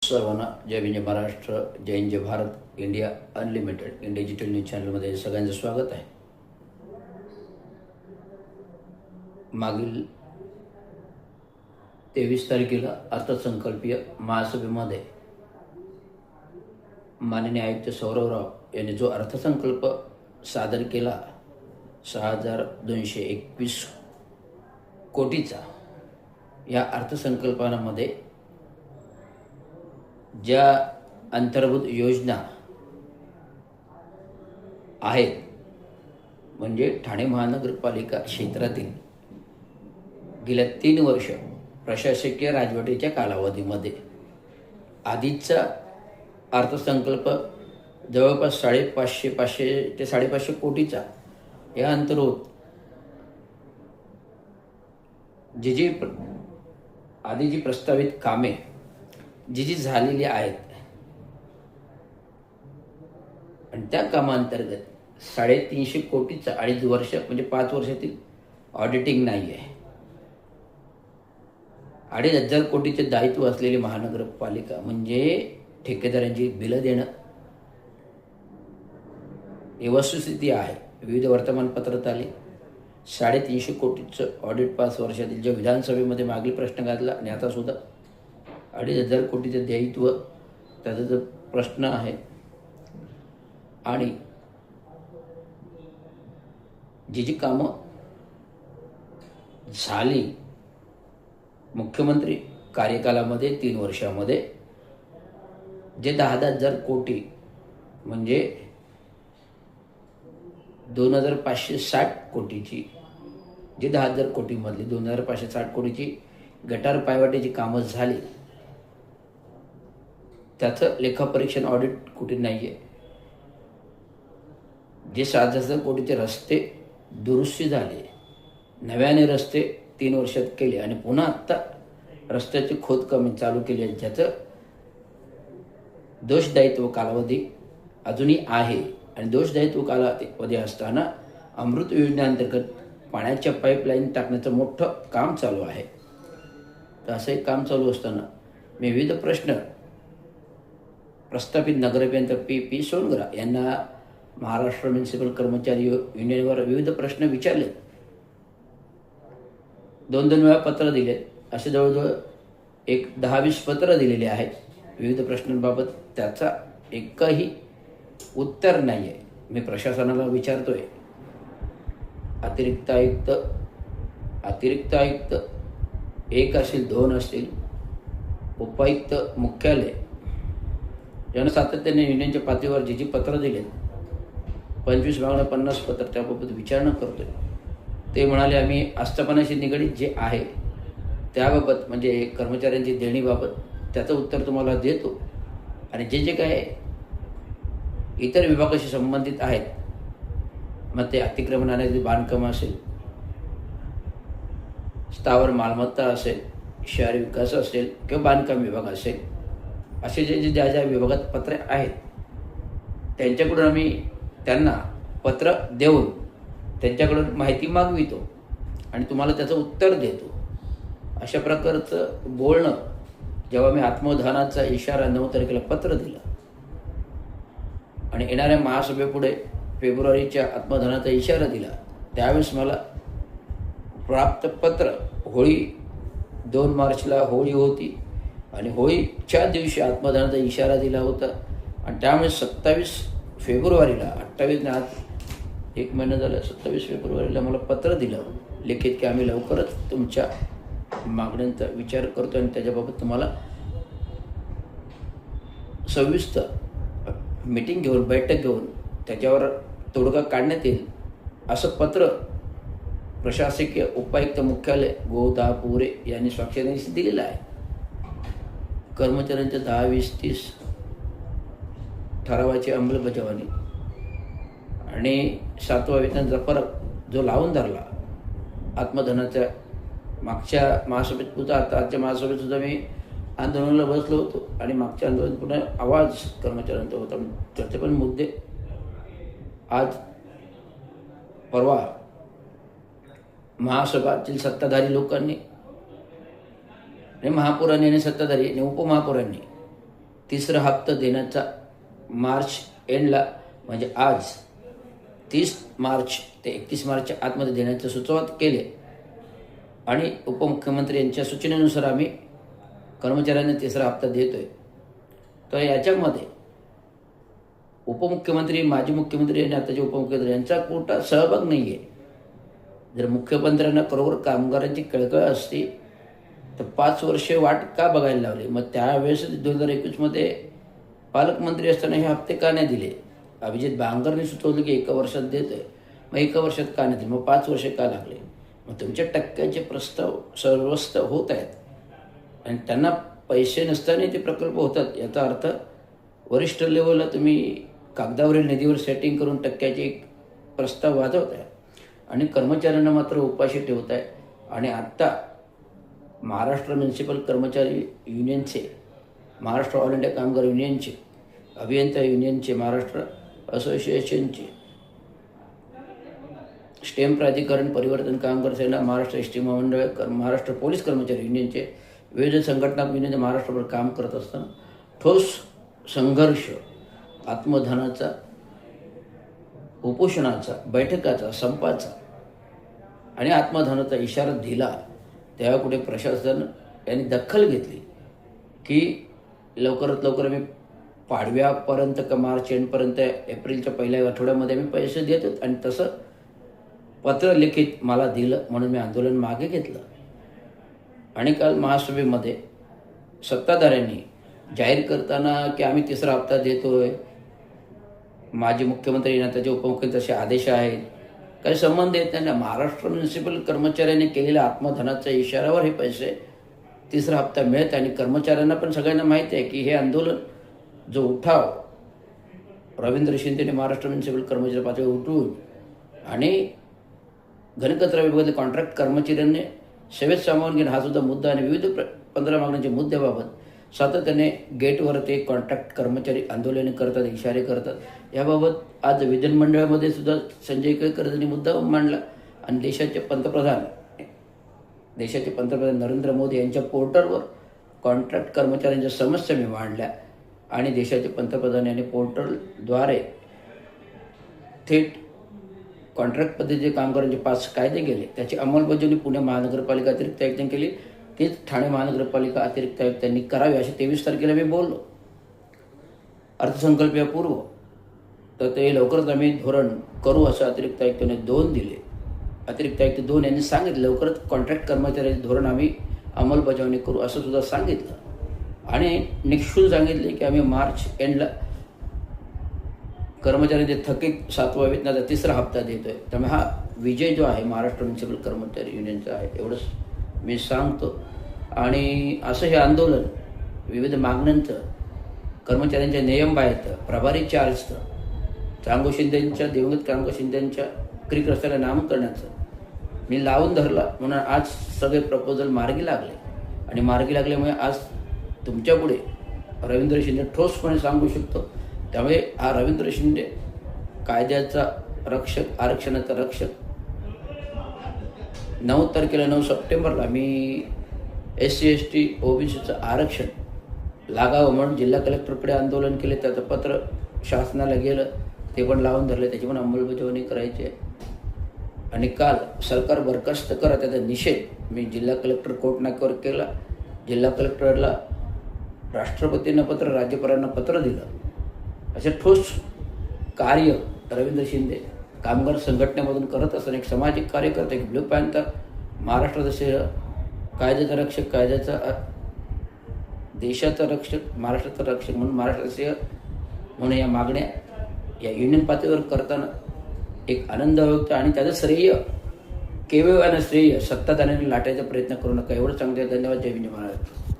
सर्वांना जय विजय महाराष्ट्र, जय हिंद, जय Bharat, India unlimited in digital news चॅनलमध्ये सगळ्यांचं स्वागत आहे. मागील 23 तारखेला अर्थसंकल्पीय महासभेमध्ये माननीय आयुक्त सौरवराव यांनी जो अर्थसंकल्प सादर केला 6,221 कोटीचा, या अर्थसंकल्पामध्ये ज्या अंतर्भूत योजना आहेत, म्हणजे ठाणे महानगरपालिका क्षेत्रातील गेल्या 3 वर्ष प्रशासकीय राजवटीच्या कालावधीमध्ये आधीचा अर्थसंकल्प जवळपास 550 ते 550 कोटीचा, या अंतर्गत जी आधी जी प्रस्तावित कामे जी झालेली आहेत आणि त्या कामांतर्गत 350 कोटीचा 2.5 वर्ष म्हणजे 5 वर्षातील ऑडिटिंग नाही आहे. 2,500 कोटीचे दायित्व असलेली महानगरपालिका म्हणजे ठेकेदारांची बिलं देणं, ही वस्तुस्थिती आहे. विविध वर्तमानपत्रात आली 350 कोटीचं ऑडिट 5 वर्षातील, जे विधानसभेमध्ये मागील प्रश्न घातला आणि आता सुद्धा 2,500 कोटीचे दायित्व, त्याचा जो प्रश्न आहे. आणि जी कामं झाली मुख्यमंत्री कार्यकालामध्ये 3 वर्षामध्ये, जे 10,000 कोटी म्हणजे 2,560 कोटीची, जी 10,000 कोटीमधली 2,560 कोटीची गटार पायवाटेची कामं झाली, त्याचं लेखापरीक्षण ऑडिट कुठे नाही आहे. जे 7,000 कोटीचे रस्ते दुरुस्ती झाले, नव्याने रस्ते 3 वर्षात केले आणि पुन्हा आत्ता रस्त्याची खोदकामे चालू केली आहे, ज्याचं दोषदायित्व कालावधी अजूनही आहे. आणि दोषदायित्व कालावधी असताना अमृत योजनेअंतर्गत पाण्याच्या पाईपलाईन टाकण्याचं मोठं काम चालू आहे. तर असं एक काम चालू असताना मी विविध प्रश्न प्रस्थापित नगराभियंता पी सोनगरा यांना महाराष्ट्र म्युनिसिपल कर्मचारी युनियनवर विविध प्रश्न विचारले, 2-2 वेळा पत्र दिले, असे जवळजवळ 10-20 पत्र दिलेले आहेत विविध प्रश्नांबाबत. त्याचा एकही उत्तर नाही आहे. मी प्रशासनाला विचारतोय, अतिरिक्त आयुक्त 1 असेल, 2 असतील, उपायुक्त मुख्यालय यांना सातत्याने युनियनच्या पातळीवर जी पत्र दिलेत, 25 मागणं 50 पत्र, त्याबाबत विचारणा करतोय. ते म्हणाले आम्ही आस्थापनाशी निगडीत जे आहे त्याबाबत, म्हणजे कर्मचाऱ्यांची देणीबाबत, त्याचं उत्तर तुम्हाला देतो. आणि जे काय इतर विभागाशी संबंधित आहेत, मग ते अतिक्रमणाने बांधकाम असेल, स्थावर मालमत्ता असेल, शहरी विकास असेल किंवा बांधकाम विभाग असेल, असे जे ज्या विभागात पत्रे आहेत त्यांच्याकडून आम्ही त्यांना पत्र देऊन त्यांच्याकडून माहिती मागवितो आणि तुम्हाला त्याचं उत्तर देतो. अशा प्रकारचं बोलणं जेव्हा मी आत्मदहनाचा इशारा 9 तारखेला पत्र दिलं आणि येणाऱ्या महासभेपुढे फेब्रुवारीच्या आत्मदहनाचा इशारा दिला, त्यावेळेस मला प्राप्त पत्र, होळी 2 मार्चला होळी होती आणि होळीच्या दिवशी आत्मदहनाचा इशारा दिला होता. आणि त्यामुळे 27 फेब्रुवारीला, 28 ने आज 1 महिना झाला, 27 फेब्रुवारीला मला पत्र दिलं लिखित की आम्ही लवकरच तुमच्या मागण्यांचा विचार करतो आणि त्याच्याबाबत तुम्हाला सविस्तर मीटिंग घेऊन, बैठक घेऊन त्याच्यावर तोडगा काढण्यात येईल, असं पत्र प्रशासकीय उपायुक्त मुख्यालय गोदापुरे यांनी स्वाक्षरी दिलेलं आहे. कर्मचाऱ्यांच्या 10, 20, 30 ठरावाची अंमलबजावणी आणि 7वा वेतनाचा फरक जो लावून धरला आत्मधनाच्या मागच्या महासभेत सुद्धा, आता आजच्या महासभेत सुद्धा मी आंदोलनाला बसलो होतो आणि मागच्या आंदोलन पुन्हा आवाज कर्मचाऱ्यांचा होता. त्याचे पण मुद्दे आज परवा महासभातील सत्ताधारी लोकांनी आणि महापौरांनी आणि सत्ताधारी आणि उपमहापौरांनी तिसरा हप्ता देण्याचा मार्च एंडला म्हणजे आज 30 मार्च ते 31 मार्चच्या आतमध्ये देण्याचे सुचवत केले आणि उपमुख्यमंत्री यांच्या सूचनेनुसार आम्ही कर्मचाऱ्यांना तिसरा हप्ता देतोय. तर याच्यामध्ये उपमुख्यमंत्री, माजी मुख्यमंत्री आणि आताचे उपमुख्यमंत्री यांचा कोणता सहभाग नाही आहे. जर मुख्यमंत्र्यांना खरोखर कामगारांची कळकळ असती तर 5 वर्षे वाट का बघायला लावली? मग त्यावेळेस 2021मध्ये पालकमंत्री असताना हे हप्ते का नाही दिले? अभिजित बांगरने सुचवलं की 1 वर्षात देतोय, मग 1 वर्षात का नाही दिले? मग 5 वर्षे का लागले? मग तुमच्या टक्क्याचे प्रस्ताव सर्वस्त होत आहेत आणि त्यांना पैसे नसताना ते प्रकल्प होतात. याचा अर्थ वरिष्ठ लेवलला तुम्ही कागदावरील निधीवर सेटिंग करून टक्क्याचे एक प्रस्ताव वाजवताय आणि कर्मचाऱ्यांना मात्र उपाशी ठेवताय. आणि आत्ता महाराष्ट्र म्युनिसिपल कर्मचारी युनियनचे, महाराष्ट्र ऑल इंडिया कामगार युनियनचे, अभियंता युनियनचे, महाराष्ट्र असोसिएशनचे, स्टेम प्राधिकरण, परिवर्तन कामगार सेना, महाराष्ट्र एस टी महामंडळ, महाराष्ट्र पोलीस कर्मचारी युनियनचे, विविध संघटना युनियन महाराष्ट्रभर काम करत असताना ठोस संघर्ष, आत्मधनाचा, उपोषणाचा, बैठकाचा, संपाचा आणि आत्मधनाचा इशारा दिला. तेव्हा कुठे प्रशासन यांनी दखल घेतली की लवकरात लवकर आम्ही पाडव्यापर्यंत का मार्च एंडपर्यंत, एप्रिलच्या पहिल्या आठवड्यामध्ये आम्ही पैसे देतो. आणि तसं पत्र लिखित मला दिलं म्हणून मी आंदोलन मागे घेतलं. आणि काल महासभेमध्ये सत्ताधाऱ्यांनी जाहीर करताना की आम्ही तिसरा हप्ता देतोय, माजी मुख्यमंत्री आणि त्याचे उपमुख्यमंत्री असे आदेश आहेत, काही संबंध येत नाही. महाराष्ट्र म्युनिसिपल कर्मचाऱ्यांनी केलेल्या आत्मधनाच्या इशाऱ्यावर हे पैसे तिसरा हप्ता मिळत. आणि कर्मचाऱ्यांना पण सगळ्यांना माहिती आहे की हे आंदोलन, जो उठाव रवींद्र शिंदेने महाराष्ट्र म्युनिसिपल कर्मचारी पातळीवर उठवून आणि घनकचरा विभागातील कॉन्ट्रॅक्ट कर्मचाऱ्यांनी सेवेत सामावून घेणं हा सुद्धा मुद्दा आणि विविध 15 मागण्यांच्या मुद्द्याबाबत सातत्याने गेटवर ते कॉन्ट्रॅक्ट कर्मचारी आंदोलने करतात, इशारे करतात. याबाबत आज विधानमंडळामध्ये सुद्धा संजय केळकर यांनी मुद्दा मांडला आणि देशाचे पंतप्रधान नरेंद्र मोदी यांच्या पोर्टलवर कॉन्ट्रॅक्ट कर्मचाऱ्यांच्या समस्या मी मांडल्या आणि देशाचे पंतप्रधान यांनी पोर्टलद्वारे थेट कॉन्ट्रॅक्ट पद्धतीचे कामगारांचे 5 कायदे केले. त्याची अंमलबजावणी पुणे महानगरपालिका अतिरिक्त आयुक्तांनी केली, तेच ठाणे महानगरपालिका अतिरिक्त आयुक्तांनी करावी असे 23 तारखेला मी बोललो अर्थसंकल्पीयपूर्व. तर ते लवकरच आम्ही धोरण करू असं अतिरिक्त आयुक्तांनी 2 दिले. अतिरिक्त आयुक्त 2 यांनी सांगितलं लवकरच कॉन्ट्रॅक्ट कर्मचाऱ्यांचे धोरण आम्ही अंमलबजावणी करू असं सुद्धा सांगितलं. आणि निक्षून सांगितले की आम्ही मार्च एंडला कर्मचाऱ्यांचे थकीत 7व्या वेतनाचा तिसरा हप्ता देतोय. त्यामुळे हा विजय जो आहे महाराष्ट्र म्युनिसिपल कर्मचारी युनियनचा आहे एवढंच मी सांगतो. आणि असं हे आंदोलन विविध मागण्यांचं, कर्मचाऱ्यांच्या नियमबाह्यतं, प्रभारी चार्जचं, चांगो शिंदेंच्या, दिवंगत चांगो शिंदेंच्या क्रिक रस्त्याला नामकरणाचं मी लावून धरला. म्हणून आज सगळे प्रपोजल मार्गी लागले आणि मार्गी लागल्यामुळे आज तुमच्यापुढे रवींद्र शिंदे ठोसपणे सांगू शकतो. त्यामुळे हा रवींद्र शिंदे कायद्याचा रक्षक, आरक्षणाचा रक्षक. 9 तारखेला 9 सप्टेंबरला मी SC ST OBCचं आरक्षण लागावं म्हणून जिल्हा कलेक्टरकडे आंदोलन केले. त्याचं पत्र शासनाला गेलं, ते पण लावून धरले, त्याची पण अंमलबजावणी करायची आहे. आणि काल सरकार बरखास्त करा त्याचा निषेध मी जिल्हा कलेक्टर कोर्ट नाक्यावर केला. जिल्हा कलेक्टरला राष्ट्रपतींना पत्र, राज्यपालांना पत्र दिलं. असे ठोस कार्य रवींद्र शिंदे कामगार संघटनेमधून करत असताना एक सामाजिक कार्यकर्ते, ब्लू पॅन्थर, महाराष्ट्राचे कायद्याचा रक्षक, कायद्याचा देशाचा रक्षक, महाराष्ट्राचा रक्षक म्हणून महाराष्ट्राचे म्हणून या मागण्या या युनियन पातळीवर करताना एक आनंद व्यक्त. आणि त्याचं श्रेय केवळ श्रेय सत्ताधाऱ्यांनी लाटायचा प्रयत्न करू नका एवढं सांगतो. धन्यवाद. जय हिंद महाराज.